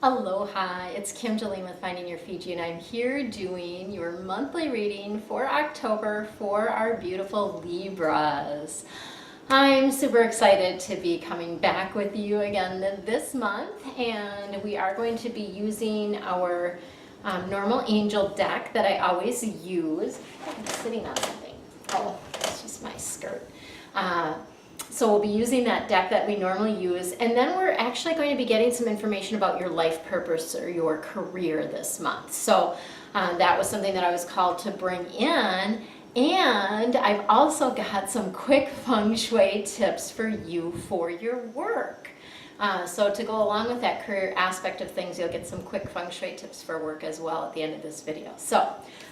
Aloha, it's Kim Jolene with Finding Your Fiji, and I'm here doing your monthly reading for October for our beautiful Libras. I'm super excited to be coming back with you again this month, and we are going to be using our normal angel deck that I always use. I'm sitting on something. Oh, it's just my skirt. So we'll be using that deck that we normally use, and then we're actually going to be getting some information about your life purpose or your career this month. So that was something that I was called to bring in, and I've also got some quick Feng Shui tips for you for your work. So to go along with that career aspect of things, you'll get some quick Feng Shui tips for work as well at the end of this video. So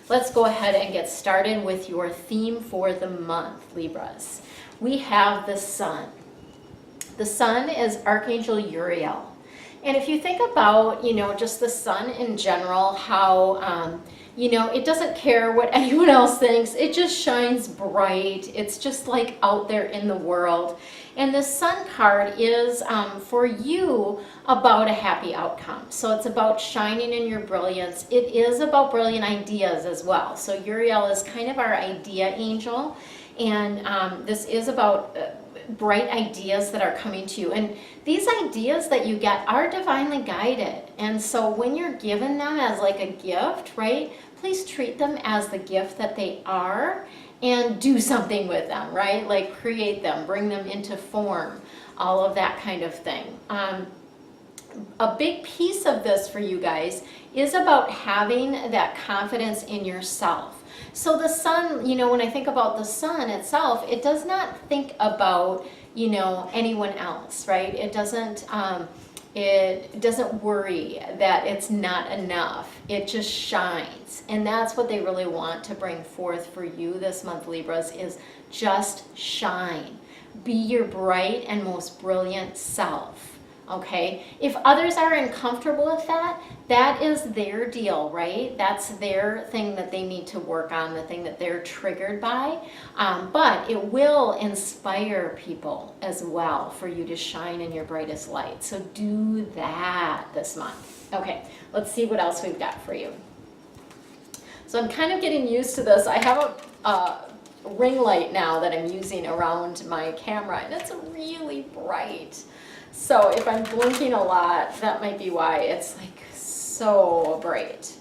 let's go ahead and get started with your theme for the month, Libras. We have the sun. The sun is Archangel Uriel. And if you think about, just the sun in general, how, it doesn't care what anyone else thinks. It just shines bright. It's just like out there in the world. And the sun card is for you about a happy outcome. So it's about shining in your brilliance. It is about brilliant ideas as well. So Uriel is kind of our idea angel. And this is about bright ideas that are coming to you. And these ideas that you get are divinely guided. And so when you're given them as like a gift, right, please treat them as the gift that they are and do something with them, right? Like create them, bring them into form, all of that kind of thing. A big piece of this for you guys is about having that confidence in yourself. So the sun, when I think about the sun itself, it does not think about, anyone else, right? It doesn't worry that it's not enough. It just shines. And that's what they really want to bring forth for you this month, Libras, is just shine. Be your bright and most brilliant self. Okay, if others are uncomfortable with that, that is their deal, right? That's their thing that they need to work on, the thing that they're triggered by. But it will inspire people as well for you to shine in your brightest light. So do that this month. Okay, let's see what else we've got for you. So I'm kind of getting used to this. I have a ring light now that I'm using around my camera, and it's really bright. So if I'm blinking a lot, that might be why it's like so bright.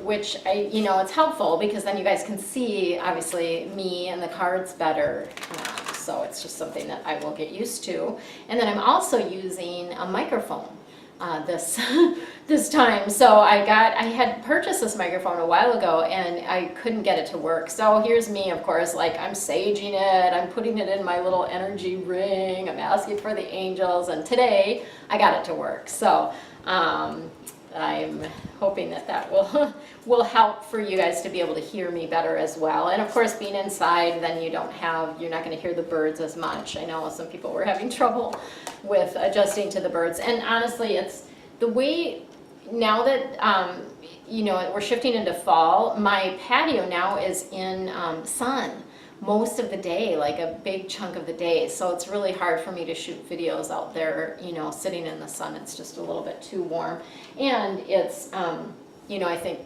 Which it's helpful because then you guys can see obviously me and the cards better. So it's just something that I will get used to. And then I'm also using a microphone this time. So I had purchased this microphone a while ago and I couldn't get it to work. So here's me, of course, like I'm saging it, I'm putting it in my little energy ring, I'm asking for the angels, and today I got it to work. So I'm hoping that will help for you guys to be able to hear me better as well. And of course, being inside, then you're not going to hear the birds as much. I know some people were having trouble with adjusting to the birds. And honestly, it's the way now that, we're shifting into fall, my patio now is in sun most of the day, like a big chunk of the day. So it's really hard for me to shoot videos out there, sitting in the sun. It's just a little bit too warm. And it's, I think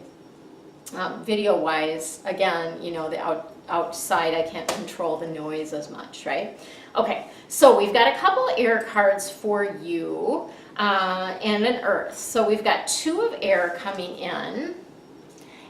video-wise, again, the outside, I can't control the noise as much, right? Okay, so we've got a couple air cards for you and an earth. So we've got 2 of air coming in.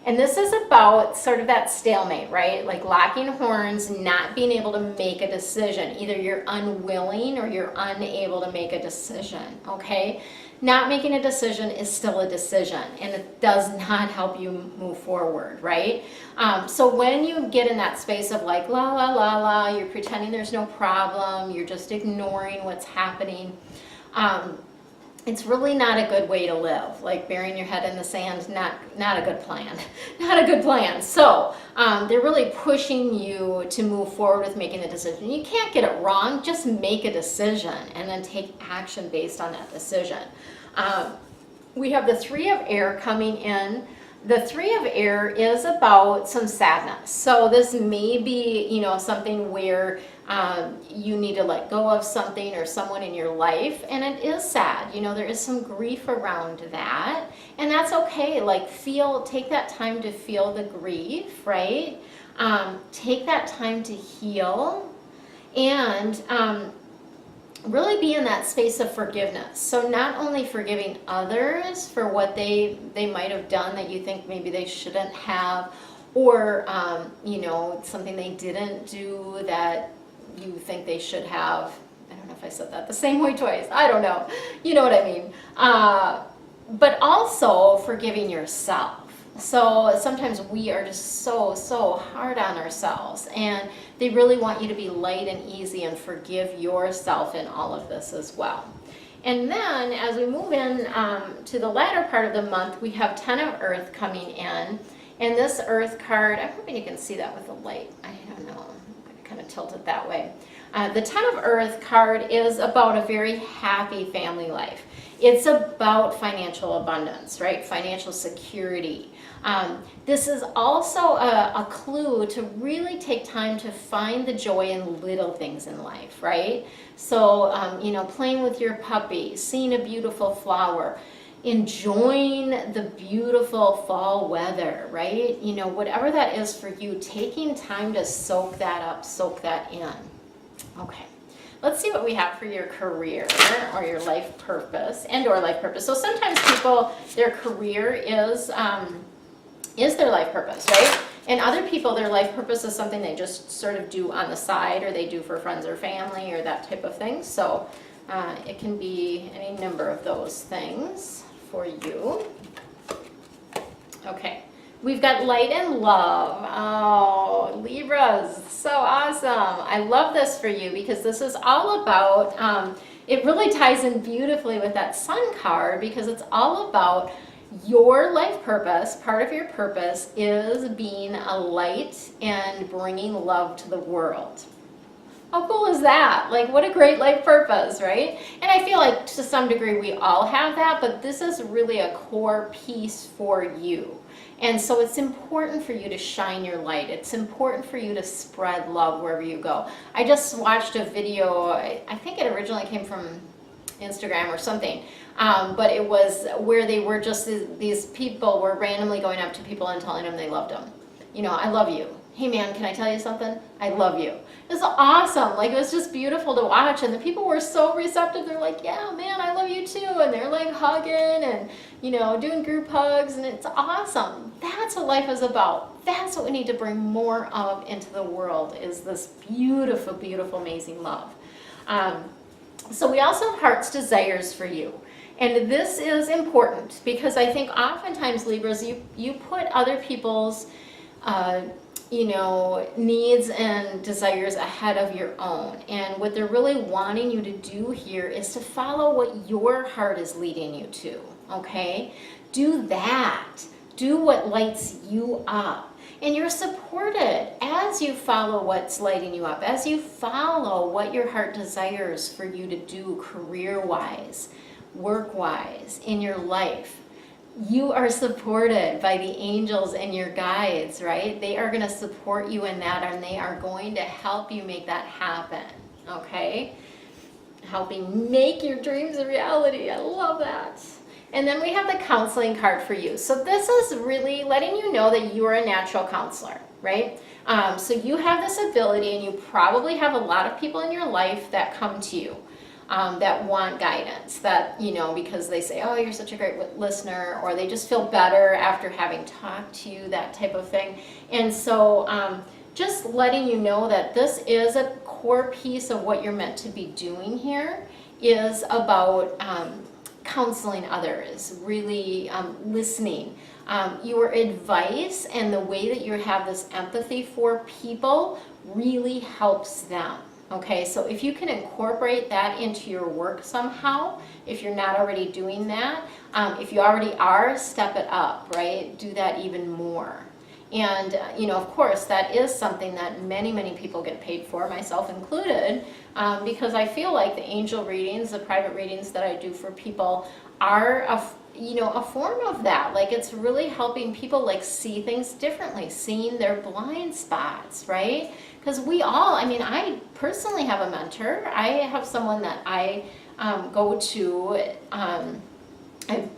And this is about sort of that stalemate, right? Like locking horns, not being able to make a decision. Either you're unwilling or you're unable to make a decision, okay? Not making a decision is still a decision, and it does not help you move forward, right? So when you get in that space of like, la, la, la, la, you're pretending there's no problem, you're just ignoring what's happening, it's really not a good way to live. Like burying your head in the sand, not a good plan. Not a good plan. So they're really pushing you to move forward with making the decision. You can't get it wrong. Just make a decision and then take action based on that decision. We have the 3 of air coming in. The 3 of air is about some sadness. So this may be, something where You need to let go of something or someone in your life, and it is sad. You know, there is some grief around that, and that's okay. Like, take that time to feel the grief, right? Take that time to heal, and really be in that space of forgiveness. So not only forgiving others for what they might have done that you think maybe they shouldn't have, or you know, something they didn't do that you think they should have. I don't know if I said that the same way twice. I don't know. You know what I mean. But also forgiving yourself. So sometimes we are just so hard on ourselves, and they really want you to be light and easy and forgive yourself in all of this as well. And then as we move in to the latter part of the month, we have 10 of Earth coming in. And this Earth card, I'm hoping you can see that with the light. I don't know. I'm going to kind of tilt it that way. The 10 of Earth card is about a very happy family life. It's about financial abundance, right? Financial security. This is also a clue to really take time to find the joy in little things in life, right? So, you know, playing with your puppy, seeing a beautiful flower, enjoying the beautiful fall weather, right? You know, whatever that is for you, taking time to soak that up, soak that in. Okay. Let's see what we have for your career or your life purpose or life purpose. So sometimes people, their career is their life purpose, right? And other people, their life purpose is something they just sort of do on the side, or they do for friends or family or that type of thing. So it can be any number of those things for you. Okay. We've got light and love. Oh, Libras, so awesome. I love this for you because this is all about, it really ties in beautifully with that Sun card, because it's all about your life purpose. Part of your purpose is being a light and bringing love to the world. How cool is that? Like, what a great life purpose, right? And I feel like to some degree we all have that, but this is really a core piece for you. And so it's important for you to shine your light. It's important for you to spread love wherever you go. I just watched a video, I think it originally came from Instagram or something, but it was where they were just, these people were randomly going up to people and telling them they loved them. You know, I love you. Hey man, can I tell you something? I love you. It was awesome. Like, it was just beautiful to watch, and the people were so receptive. They're like, yeah, man, I love you too. And they're like hugging and, you know, doing group hugs, and it's awesome. That's what life is about. That's what we need to bring more of into the world, is this beautiful, beautiful, amazing love. So we also have heart's desires for you. And this is important because I think oftentimes, Libras, you put other people's you know, needs and desires ahead of your own. And what they're really wanting you to do here is to follow what your heart is leading you to, okay? Do that. Do what lights you up. And you're supported as you follow what's lighting you up, as you follow what your heart desires for you to do career-wise, work-wise, in your life. You are supported by the angels and your guides, right? They are going to support you in that, and they are going to help you make that happen, okay? Helping make your dreams a reality. I love that. And then we have the counseling card for you. So this is really letting you know that you are a natural counselor, right? So you have this ability, and you probably have a lot of people in your life that come to you. That want guidance, that, you know, because they say, oh, you're such a great listener, or they just feel better after having talked to you, that type of thing. And so just letting you know that this is a core piece of what you're meant to be doing here is about counseling others, really listening. Your advice and the way that you have this empathy for people really helps them. Okay, so if you can incorporate that into your work somehow, if you're not already doing that, if you already are, step it up, right? Do that even more. And, of course, that is something that many people get paid for, myself included, because I feel like the angel readings, the private readings that I do for people are a form of that. Like, it's really helping people like see things differently, seeing their blind spots, right? Because we all, I personally have a mentor. I have someone that I go to.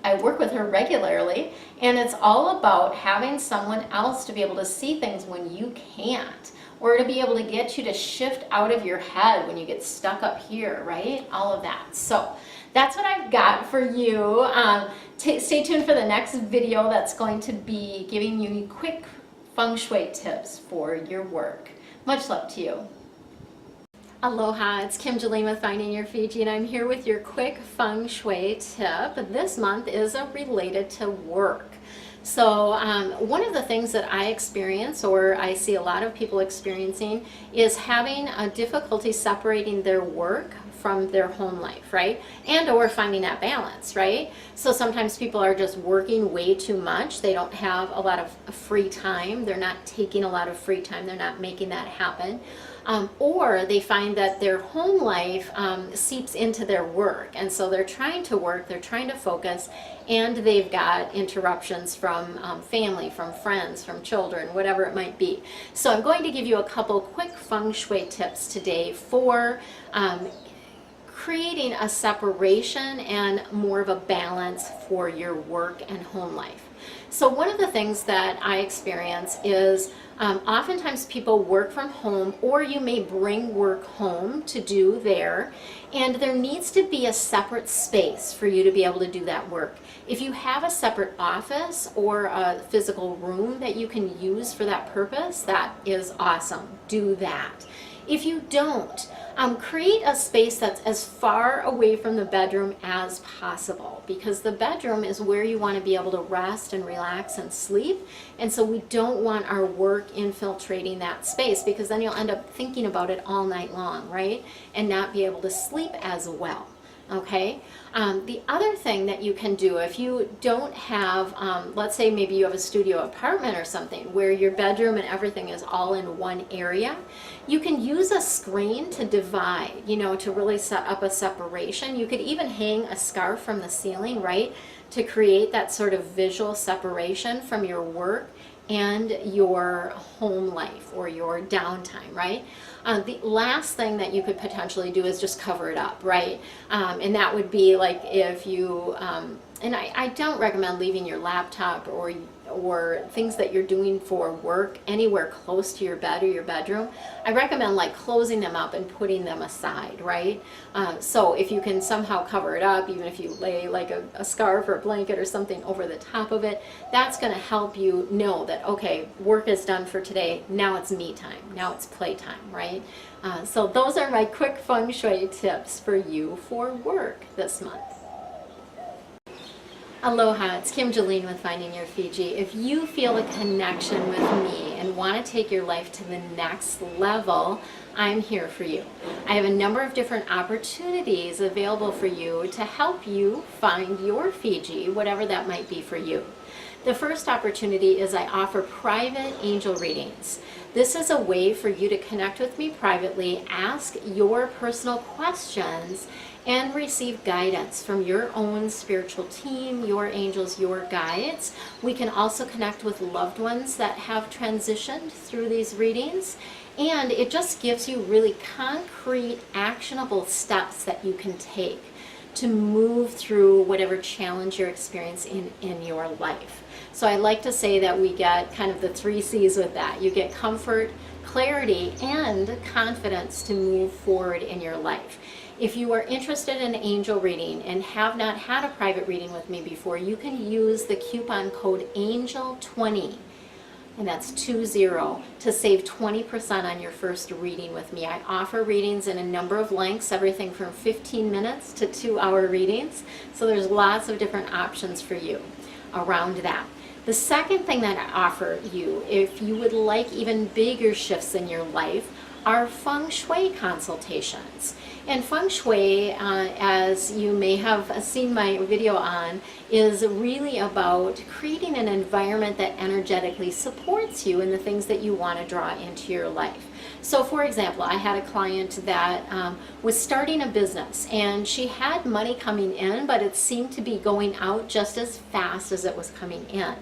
I work with her regularly, and it's all about having someone else to be able to see things when you can't, or to be able to get you to shift out of your head when you get stuck up here, right? All of that. So that's what I've got for you. Stay tuned for the next video that's going to be giving you quick Feng Shui tips for your work. Much love to you. Aloha, it's Kim Jolene with Finding Your Fiji, and I'm here with your quick Feng Shui tip. This month is related to work. So one of the things that I experience, or I see a lot of people experiencing, is having a difficulty separating their work from their home life, right? And or finding that balance, right? So sometimes people are just working way too much. They don't have a lot of free time. They're not taking a lot of free time. They're not making that happen. Or they find that their home life seeps into their work, and so they're trying to work, they're trying to focus, and they've got interruptions from family, from friends, from children, whatever it might be. So I'm going to give you a couple quick Feng Shui tips today for creating a separation and more of a balance for your work and home life. So one of the things that I experience is oftentimes people work from home, or you may bring work home to do there, and there needs to be a separate space for you to be able to do that work. If you have a separate office or a physical room that you can use for that purpose, that is awesome. Do that. If you don't, create a space that's as far away from the bedroom as possible, because the bedroom is where you want to be able to rest and relax and sleep, and so we don't want our work infiltrating that space, because then you'll end up thinking about it all night long, right? And not be able to sleep as well. Okay. The other thing that you can do, if you don't have, let's say maybe you have a studio apartment or something where your bedroom and everything is all in one area, you can use a screen to divide, to really set up a separation. You could even hang a scarf from the ceiling, right, to create that sort of visual separation from your work and your home life or your downtime, right? The last thing that you could potentially do is just cover it up, right? And that would be like if you, and I don't recommend leaving your laptop or things that you're doing for work anywhere close to your bed or your bedroom. I recommend like closing them up and putting them aside, right? So if you can somehow cover it up, even if you lay like a scarf or a blanket or something over the top of it, that's going to help you know that, okay, work is done for today. Now it's me time. Now it's playtime, right? So those are my quick Feng Shui tips for you for work this month. Aloha, it's Kim Jolene with Finding Your Fiji. If you feel a connection with me and want to take your life to the next level, I'm here for you. I have a number of different opportunities available for you to help you find your Fiji, whatever that might be for you. The first opportunity is I offer private angel readings. This is a way for you to connect with me privately, ask your personal questions, and receive guidance from your own spiritual team, your angels, your guides. We can also connect with loved ones that have transitioned through these readings, and it just gives you really concrete, actionable steps that you can take to move through whatever challenge you're experiencing in your life. So I like to say that we get kind of the 3 C's with that. You get comfort, clarity, and confidence to move forward in your life. If you are interested in angel reading and have not had a private reading with me before, you can use the coupon code ANGEL20, and that's 20, to save 20% on your first reading with me. I offer readings in a number of lengths, everything from 15 minutes to 2-hour readings, so there's lots of different options for you around that. The second thing that I offer you, if you would like even bigger shifts in your life, are Feng Shui consultations. And Feng Shui, as you may have seen my video on, is really about creating an environment that energetically supports you in the things that you want to draw into your life. So for example, I had a client that was starting a business, and she had money coming in, but it seemed to be going out just as fast as it was coming in.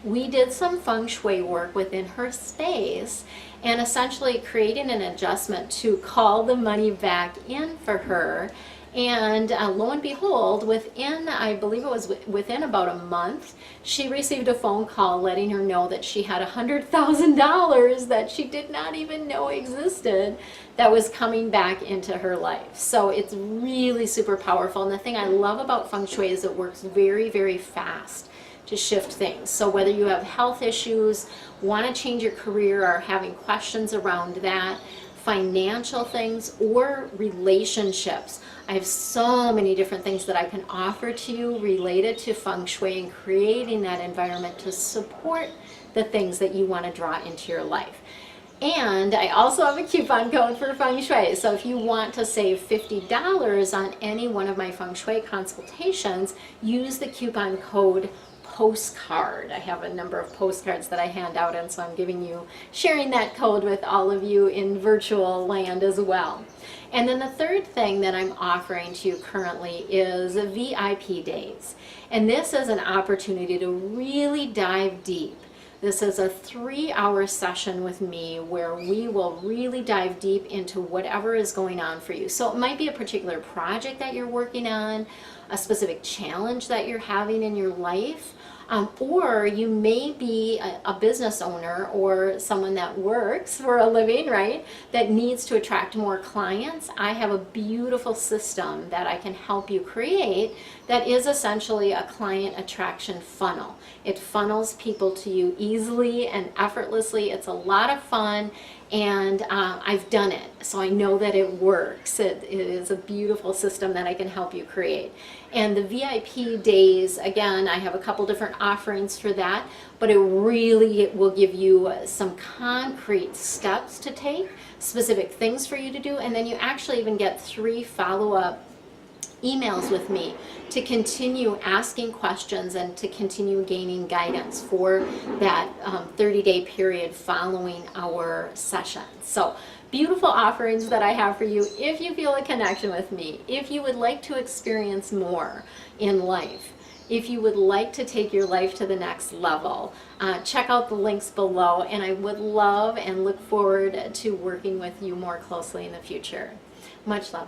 We did some Feng Shui work within her space and essentially creating an adjustment to call the money back in for her. And lo and behold, within, I believe it was within about a month, she received a phone call letting her know that she had $100,000 that she did not even know existed that was coming back into her life. So it's really super powerful. And the thing I love about Feng Shui is it works very, very fast to shift things. So whether you have health issues, want to change your career, or having questions around that, financial things, or relationships, I have so many different things that I can offer to you related to Feng Shui and creating that environment to support the things that you want to draw into your life. And I also have a coupon code for Feng Shui. So if you want to save $50 on any one of my Feng Shui consultations, use the coupon code postcard. I have a number of postcards that I hand out, and so I'm sharing that code with all of you in virtual land as well. And then the third thing that I'm offering to you currently is VIP days. And this is an opportunity to really dive deep. This is a 3-hour session with me where we will really dive deep into whatever is going on for you. So it might be a particular project that you're working on, a specific challenge that you're having in your life, or you may be a business owner or someone that works for a living, right, that needs to attract more clients. I have a beautiful system that I can help you create that is essentially a client attraction funnel. It funnels people to you easily and effortlessly. It's a lot of fun, and I've done it, so I know that it works. It is a beautiful system that I can help you create. And the VIP days, again, I have a couple different offerings for that, but it will give you some concrete steps to take, specific things for you to do, and then you actually even get 3 follow-up emails with me to continue asking questions and to continue gaining guidance for that 30-day period following our session. So beautiful offerings that I have for you if you feel a connection with me, if you would like to experience more in life, if you would like to take your life to the next level. Check out the links below, and I would love and look forward to working with you more closely in the future. Much love.